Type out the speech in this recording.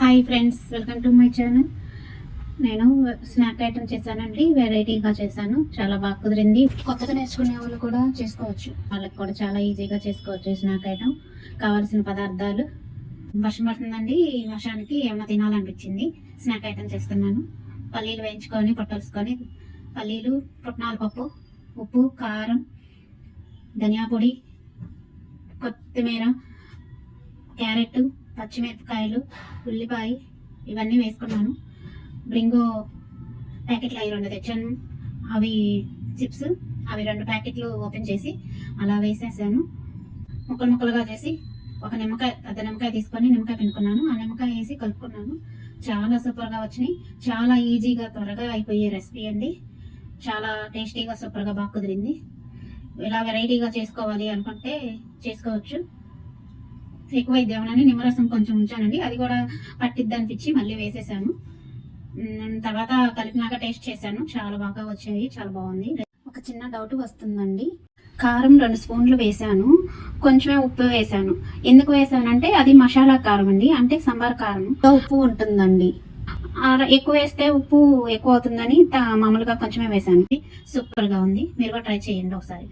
Hi friends, welcome to my channel. నేను snack item చేశానండి. వెరైటీగా చేశాను, చాలా బాగా కుదిరింది. కొత్తగా నేర్చుకునే వాళ్ళు కూడా చేసుకోవచ్చు, వాళ్ళకి కూడా చాలా ఈజీగా చేసుకోవచ్చు. స్నాక్ ఐటమ్ కావాల్సిన పదార్థాలు వర్షం పడుతుందండి. ఈ వర్షానికి ఏమైనా తినాలనిపించింది, స్నాక్ ఐటమ్ చేస్తున్నాను. పల్లీలు వేయించుకొని పొట్టలుసుకొని, పల్లీలు, పుట్నాల పప్పు, ఉప్పు, కారం, ధనియా పొడి, కొత్తిమీర, క్యారెట్, పచ్చిమిరపకాయలు, ఉల్లిపాయ ఇవన్నీ వేసుకున్నాను. బ్రింగో ప్యాకెట్లు అవి 2 తెచ్చాను. అవి చిప్స్, అవి 2 ప్యాకెట్లు ఓపెన్ చేసి అలా వేసేసాను. ముక్కలు ముక్కలుగా చేసి ఒక నిమ్మకాయ, పెద్ద నిమ్మకాయ తీసుకొని నిమ్మకాయ పిండుకున్నాను. ఆ నిమ్మకాయ వేసి కలుపుకున్నాను. చాలా సూపర్గా వచ్చినాయి. చాలా ఈజీగా త్వరగా అయిపోయే రెసిపీ అండి. చాలా టేస్టీగా సూపర్గా బాగా కుదిరింది. ఇలా వెరైటీగా చేసుకోవాలి అనుకుంటే చేసుకోవచ్చు. ఎక్కువైద్దామని నిమ్మరసం కొంచెం ఉంచానండి, అది కూడా పట్టిద్ది అనిపించి మళ్ళీ వేసేసాను. తర్వాత కలిపినాక టేస్ట్ చేశాను, చాలా బాగా వచ్చాయి, చాలా బాగుంది. ఒక చిన్న డౌట్ వస్తుందండి. కారం 2 స్పూన్లు వేసాను, కొంచెమే ఉప్పు వేసాను. ఎందుకు వేసానంటే అది మసాలా కారం అండి, అంటే సాంబార్ కారం ఉప్పు ఉంటుందండి. ఎక్కువ వేస్తే ఉప్పు ఎక్కువ అవుతుందని మామూలుగా కొంచెమే వేసాను. సూపర్గా ఉంది, మీరు కూడా ట్రై చేయండి ఒకసారి.